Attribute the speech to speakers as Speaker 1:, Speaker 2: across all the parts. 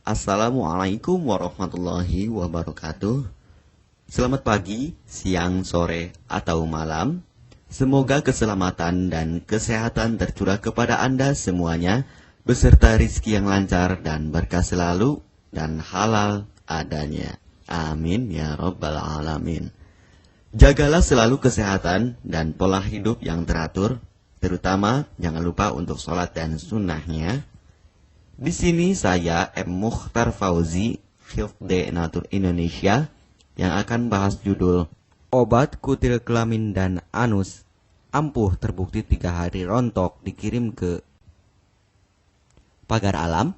Speaker 1: Assalamualaikum warahmatullahi wabarakatuh. Selamat pagi, siang, sore, atau malam. Semoga keselamatan dan kesehatan tercurah kepada Anda semuanya, beserta rizki yang lancar dan berkah selalu dan halal adanya. Amin ya rabbal alamin. Jagalah selalu kesehatan dan pola hidup yang teratur, terutama jangan lupa untuk sholat dan sunnahnya. Di sini saya M. Mukhtar Fauzi, Hifdz Natur Indonesia, yang akan bahas judul Obat Kutil Kelamin dan Anus ampuh terbukti 3 hari rontok dikirim ke pagar alam.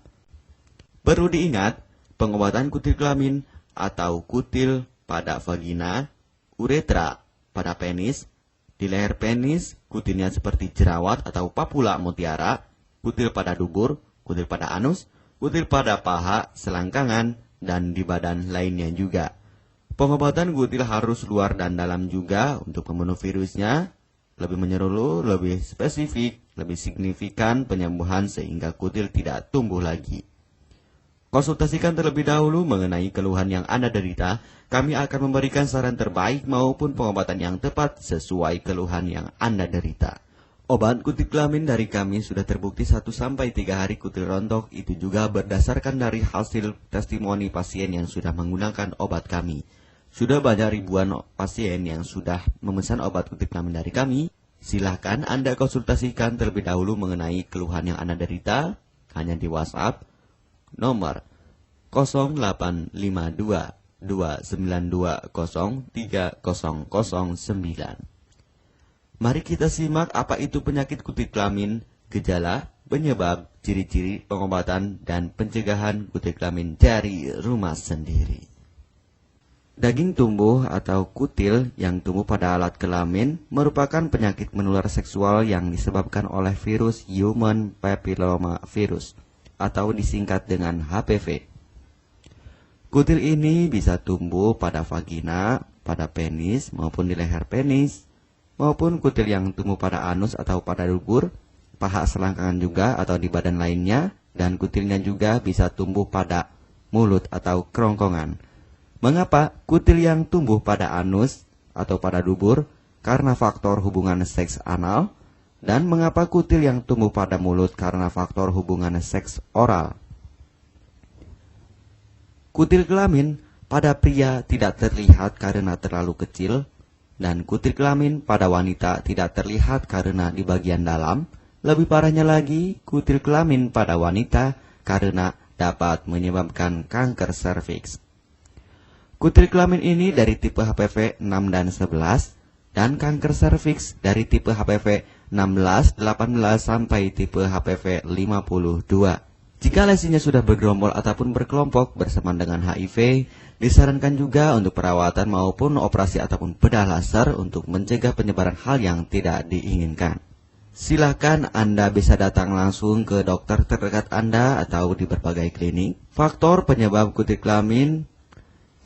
Speaker 1: Perlu diingat, pengobatan kutil kelamin atau kutil pada vagina, uretra pada penis, di leher penis, kutilnya seperti jerawat atau papula mutiara, kutil pada dubur, kutil pada anus, kutil pada paha, selangkangan, dan di badan lainnya juga. Pengobatan kutil harus luar dan dalam juga untuk membunuh virusnya, lebih menyeluruh, lebih spesifik, lebih signifikan penyembuhan sehingga kutil tidak tumbuh lagi. Konsultasikan terlebih dahulu mengenai keluhan yang Anda derita, kami akan memberikan saran terbaik maupun pengobatan yang tepat sesuai keluhan yang Anda derita. Obat kutil kelamin dari kami sudah terbukti 1-3 hari kutil rontok, itu juga berdasarkan dari hasil testimoni pasien yang sudah menggunakan obat kami. Sudah banyak ribuan pasien yang sudah memesan obat kutil kelamin dari kami. Silahkan Anda konsultasikan terlebih dahulu mengenai keluhan yang Anda derita, hanya di WhatsApp nomor 0852 292 03009. Mari kita simak apa itu penyakit kutil kelamin, gejala, penyebab, ciri-ciri, pengobatan, dan pencegahan kutil kelamin dari rumah sendiri. Daging tumbuh atau kutil yang tumbuh pada alat kelamin merupakan penyakit menular seksual yang disebabkan oleh virus Human Papilloma Virus atau disingkat dengan HPV. Kutil ini bisa tumbuh pada vagina, pada penis, maupun di leher penis, maupun kutil yang tumbuh pada anus atau pada dubur, paha selangkangan juga atau di badan lainnya, dan kutilnya juga bisa tumbuh pada mulut atau kerongkongan. Mengapa kutil yang tumbuh pada anus atau pada dubur? Karena faktor hubungan seks anal. Dan mengapa kutil yang tumbuh pada mulut? Karena faktor hubungan seks oral. Kutil kelamin pada pria tidak terlihat karena terlalu kecil, dan kutil kelamin pada wanita tidak terlihat karena di bagian dalam. Lebih parahnya lagi, kutil kelamin pada wanita karena dapat menyebabkan kanker serviks. Kutil kelamin ini dari tipe HPV 6 dan 11, dan kanker serviks dari tipe HPV 16, 18, sampai tipe HPV 52. Jika lesinya sudah bergerombol ataupun berkelompok bersamaan dengan HIV, disarankan juga untuk perawatan maupun operasi ataupun bedah laser untuk mencegah penyebaran hal yang tidak diinginkan. Silakan Anda bisa datang langsung ke dokter terdekat Anda atau di berbagai klinik. Faktor penyebab kutil kelamin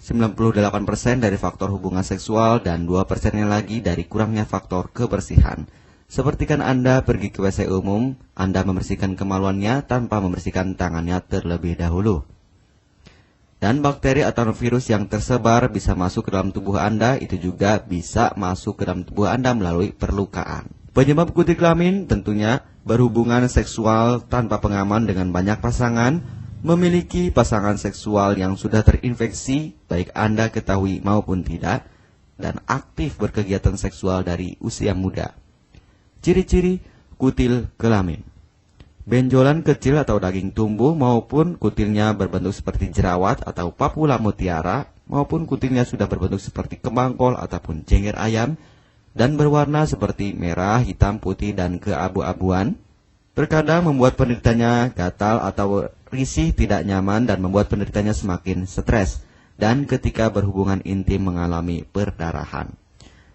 Speaker 1: 98% dari faktor hubungan seksual dan 2% lagi dari kurangnya faktor kebersihan. Sepertikan Anda pergi ke WC umum, Anda membersihkan kemaluannya tanpa membersihkan tangannya terlebih dahulu. Dan bakteri atau virus yang tersebar bisa masuk ke dalam tubuh Anda, itu juga bisa masuk ke dalam tubuh Anda melalui perlukaan. Penyebab kutil kelamin tentunya berhubungan seksual tanpa pengaman dengan banyak pasangan, memiliki pasangan seksual yang sudah terinfeksi, baik Anda ketahui maupun tidak, dan aktif berkegiatan seksual dari usia muda. Ciri-ciri kutil kelamin: benjolan kecil atau daging tumbuh maupun kutilnya berbentuk seperti jerawat atau papula mutiara, maupun kutilnya sudah berbentuk seperti kembang kol ataupun cengkeh ayam dan berwarna seperti merah, hitam, putih, dan keabu-abuan. Terkadang membuat penderitanya gatal atau risih, tidak nyaman, dan membuat penderitanya semakin stres, dan ketika berhubungan intim mengalami perdarahan.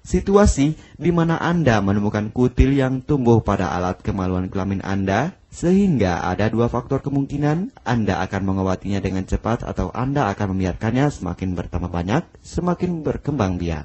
Speaker 1: Situasi di mana Anda menemukan kutil yang tumbuh pada alat kemaluan kelamin Anda, sehingga ada 2 faktor kemungkinan: Anda akan mengobatinya dengan cepat atau Anda akan membiarkannya semakin bertambah banyak, semakin berkembang biak.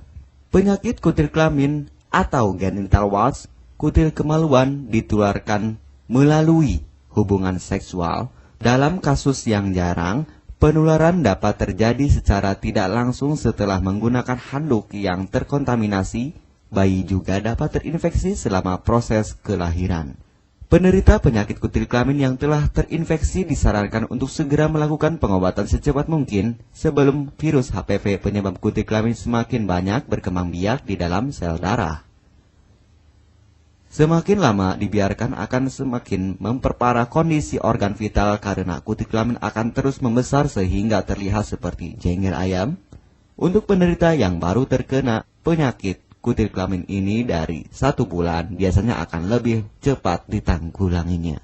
Speaker 1: Penyakit kutil kelamin atau genital warts, kutil kemaluan, ditularkan melalui hubungan seksual. Dalam kasus yang jarang, penularan dapat terjadi secara tidak langsung setelah menggunakan handuk yang terkontaminasi. Bayi juga dapat terinfeksi selama proses kelahiran. Penderita penyakit kutil kelamin yang telah terinfeksi disarankan untuk segera melakukan pengobatan secepat mungkin sebelum virus HPV penyebab kutil kelamin semakin banyak berkembang biak di dalam sel darah. Semakin lama dibiarkan akan semakin memperparah kondisi organ vital karena kutil kelamin akan terus membesar sehingga terlihat seperti jengger ayam. Untuk penderita yang baru terkena penyakit kutil kelamin ini dari 1 bulan biasanya akan lebih cepat ditanggulanginya.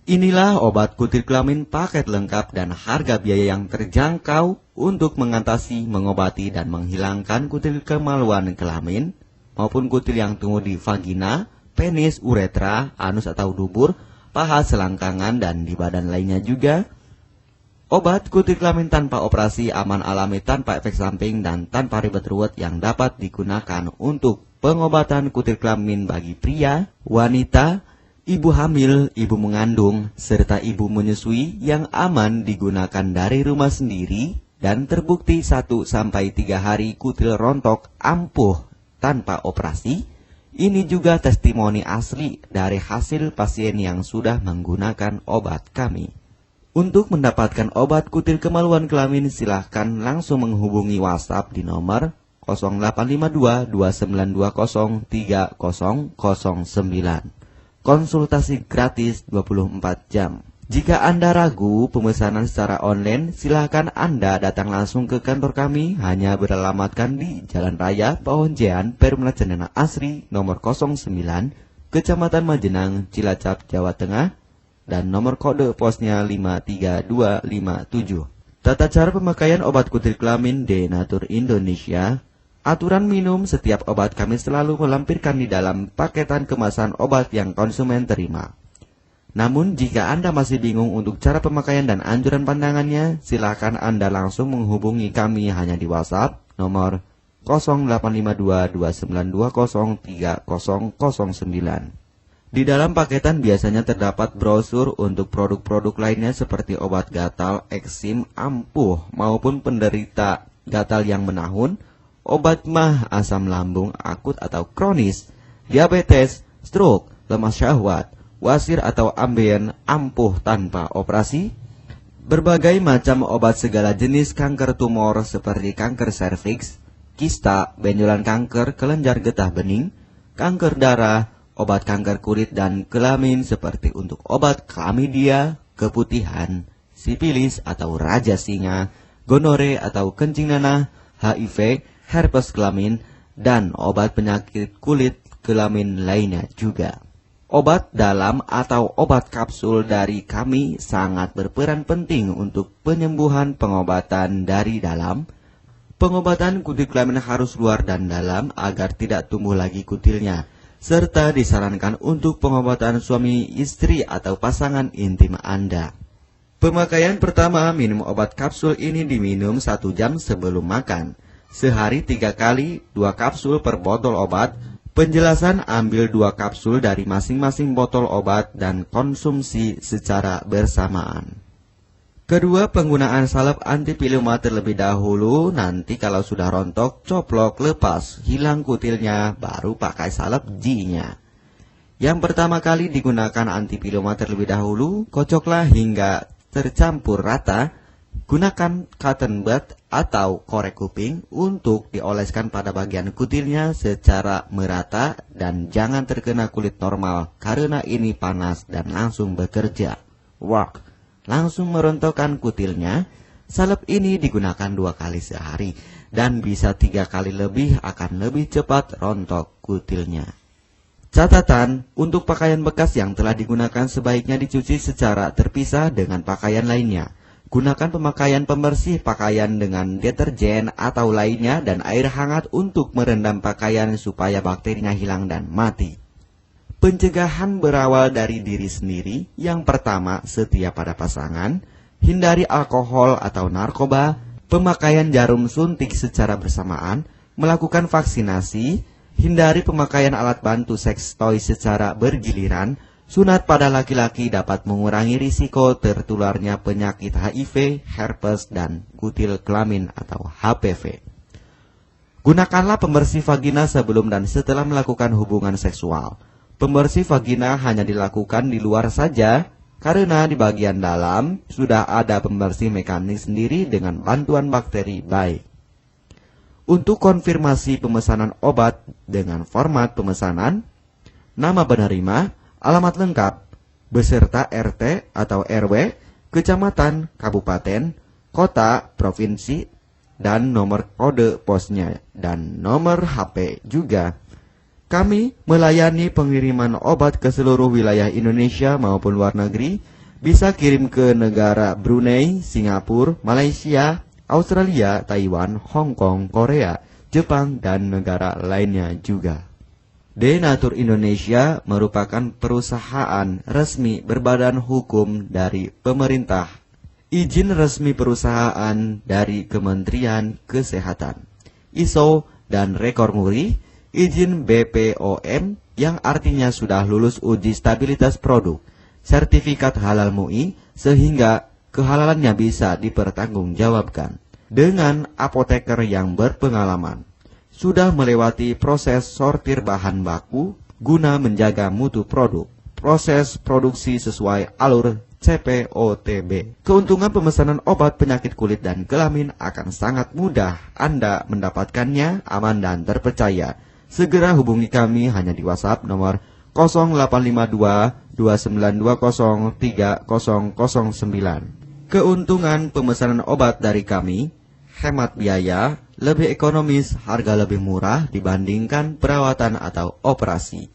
Speaker 1: Inilah obat kutil kelamin paket lengkap dan harga biaya yang terjangkau untuk mengatasi, mengobati, dan menghilangkan kutil kemaluan kelamin maupun kutil yang tumbuh di vagina, penis, uretra, anus atau dubur, paha, selangkangan, dan di badan lainnya juga. Obat kutil kelamin tanpa operasi, aman alami, tanpa efek samping, dan tanpa ribet ruwet yang dapat digunakan untuk pengobatan kutil kelamin bagi pria, wanita, ibu hamil, ibu mengandung, serta ibu menyusui yang aman digunakan dari rumah sendiri dan terbukti 1-3 hari kutil rontok ampuh tanpa operasi. Ini juga testimoni asli dari hasil pasien yang sudah menggunakan obat kami. Untuk mendapatkan obat kutil kemaluan kelamin, silahkan langsung menghubungi WhatsApp di nomor 0852 2920 3009. Konsultasi gratis 24 jam. Jika Anda ragu pemesanan secara online, silahkan Anda datang langsung ke kantor kami, hanya beralamatkan di Jalan Raya Pahonjean, Perumna Cendana Asri, nomor 09, Kecamatan Majenang, Cilacap, Jawa Tengah, dan nomor kode posnya 53257. Tata cara pemakaian obat kutil kelamin Denatur Indonesia. Aturan minum setiap obat kami selalu melampirkan di dalam paketan kemasan obat yang konsumen terima. Namun jika Anda masih bingung untuk cara pemakaian dan anjuran pandangannya, silakan Anda langsung menghubungi kami hanya di WhatsApp nomor 0852 2920 3009. Di dalam paketan biasanya terdapat brosur untuk produk-produk lainnya seperti obat gatal, eksim, ampuh, maupun penderita gatal yang menahun, obat mah, asam lambung akut atau kronis, diabetes, stroke, lemah syahwat, wasir atau ambien, ampuh tanpa operasi, berbagai macam obat segala jenis kanker tumor seperti kanker serviks, kista, benjolan kanker, kelenjar getah bening, kanker darah, obat kanker kulit dan kelamin seperti untuk obat klamidia, keputihan, sipilis atau raja singa, gonore atau kencing nanah, HIV, herpes kelamin, dan obat penyakit kulit kelamin lainnya juga. Obat dalam atau obat kapsul dari kami sangat berperan penting untuk penyembuhan pengobatan dari dalam. Pengobatan kutil kelamin harus luar dan dalam agar tidak tumbuh lagi kutilnya, serta disarankan untuk pengobatan suami, istri, atau pasangan intim Anda. Pemakaian pertama, minum obat kapsul ini diminum 1 jam sebelum makan. Sehari 3 kali, 2 kapsul per botol obat. Penjelasan, ambil 2 kapsul dari masing-masing botol obat dan konsumsi secara bersamaan. Kedua, penggunaan salep antipiluma terlebih dahulu, nanti kalau sudah rontok, coplok, lepas, hilang kutilnya, baru pakai salep G-nya. Yang pertama kali digunakan antipiluma terlebih dahulu, kocoklah hingga tercampur rata, gunakan cotton bud atau korek kuping untuk dioleskan pada bagian kutilnya secara merata dan jangan terkena kulit normal, karena ini panas dan langsung bekerja. Langsung merontokkan kutilnya. Salep ini digunakan 2 kali sehari dan bisa 3 kali lebih akan lebih cepat rontok kutilnya. Catatan, untuk pakaian bekas yang telah digunakan sebaiknya dicuci secara terpisah dengan pakaian lainnya. Gunakan pemakaian pembersih pakaian dengan deterjen atau lainnya dan air hangat untuk merendam pakaian supaya bakterinya hilang dan mati. Pencegahan berawal dari diri sendiri. Yang pertama, setia pada pasangan, hindari alkohol atau narkoba, pemakaian jarum suntik secara bersamaan, melakukan vaksinasi, hindari pemakaian alat bantu seks toy secara bergiliran, Sunat pada laki-laki dapat mengurangi risiko tertularnya penyakit HIV, herpes, dan kutil kelamin atau HPV. Gunakanlah pembersih vagina sebelum dan setelah melakukan hubungan seksual. Pembersih vagina hanya dilakukan di luar saja, karena di bagian dalam sudah ada pembersih mekanik sendiri dengan bantuan bakteri baik. Untuk konfirmasi pemesanan obat dengan format pemesanan, nama penerima, alamat lengkap, beserta RT atau RW, kecamatan, kabupaten, kota, provinsi, dan nomor kode posnya, dan nomor HP juga. Kami melayani pengiriman obat ke seluruh wilayah Indonesia maupun luar negeri, bisa kirim ke negara Brunei, Singapura, Malaysia, Australia, Taiwan, Hong Kong, Korea, Jepang, dan negara lainnya juga. Denatur Indonesia merupakan perusahaan resmi berbadan hukum dari pemerintah. Izin resmi perusahaan dari Kementerian Kesehatan, ISO dan rekor muri, izin BPOM yang artinya sudah lulus uji stabilitas produk, sertifikat halal MUI sehingga kehalalannya bisa dipertanggungjawabkan. Dengan apoteker yang berpengalaman, sudah melewati proses sortir bahan baku guna menjaga mutu produk, proses produksi sesuai alur CPOTB. Keuntungan pemesanan obat penyakit kulit dan kelamin akan sangat mudah Anda mendapatkannya, aman dan terpercaya. Segera hubungi kami hanya di WhatsApp nomor 0852 2920 3009. Keuntungan pemesanan obat dari kami, hemat biaya, lebih ekonomis, harga lebih murah dibandingkan perawatan atau operasi.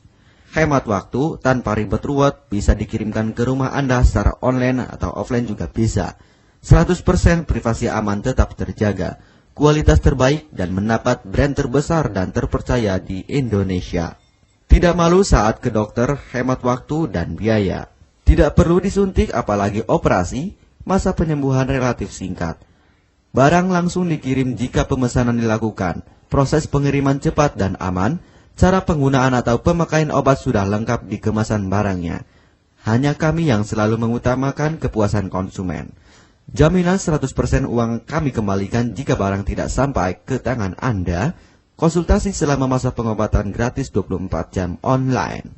Speaker 1: Hemat waktu tanpa ribet ruwet, bisa dikirimkan ke rumah Anda secara online atau offline juga bisa. 100% privasi aman tetap terjaga, kualitas terbaik dan mendapat brand terbesar dan terpercaya di Indonesia. Tidak malu saat ke dokter, hemat waktu dan biaya. Tidak perlu disuntik apalagi operasi, masa penyembuhan relatif singkat. Barang langsung dikirim jika pemesanan dilakukan, proses pengiriman cepat dan aman, cara penggunaan atau pemakaian obat sudah lengkap di kemasan barangnya. Hanya kami yang selalu mengutamakan kepuasan konsumen. Jaminan 100% uang kami kembalikan jika barang tidak sampai ke tangan Anda. Konsultasi selama masa pengobatan gratis 24 jam online.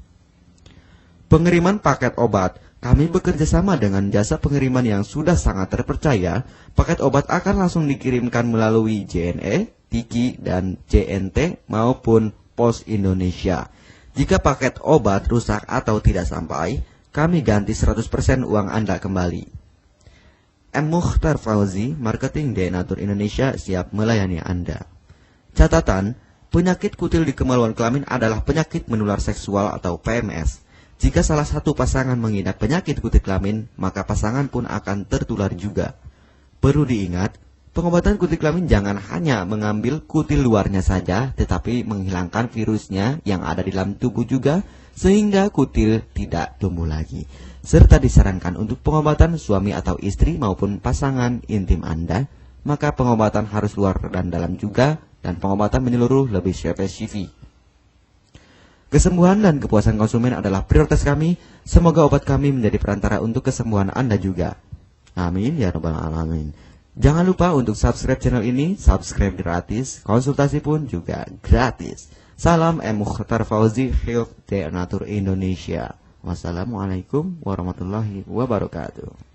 Speaker 1: Pengiriman paket obat. Kami bekerja sama dengan jasa pengiriman yang sudah sangat terpercaya. Paket obat akan langsung dikirimkan melalui JNE, Tiki, dan JNT maupun Pos Indonesia. Jika paket obat rusak atau tidak sampai, kami ganti 100% uang Anda kembali. M. Mukhtar Fauzi, Marketing Denatur Indonesia, siap melayani Anda. Catatan, penyakit kutil di kemaluan kelamin adalah penyakit menular seksual atau PMS. Jika salah satu pasangan mengidap penyakit kutil kelamin, maka pasangan pun akan tertular juga. Perlu diingat, pengobatan kutil kelamin jangan hanya mengambil kutil luarnya saja, tetapi menghilangkan virusnya yang ada di dalam tubuh juga, sehingga kutil tidak tumbuh lagi. Serta disarankan untuk pengobatan suami atau istri maupun pasangan intim Anda, maka pengobatan harus luar dan dalam juga, dan pengobatan menyeluruh lebih spesifik. Kesembuhan dan kepuasan konsumen adalah prioritas kami. Semoga obat kami menjadi perantara untuk kesembuhan Anda juga. Amin ya rabbal alamin. Jangan lupa untuk subscribe channel ini, subscribe gratis, konsultasi pun juga gratis. Salam M. Mukhtar Fauzi, Health Denatur Indonesia. Wassalamualaikum warahmatullahi wabarakatuh.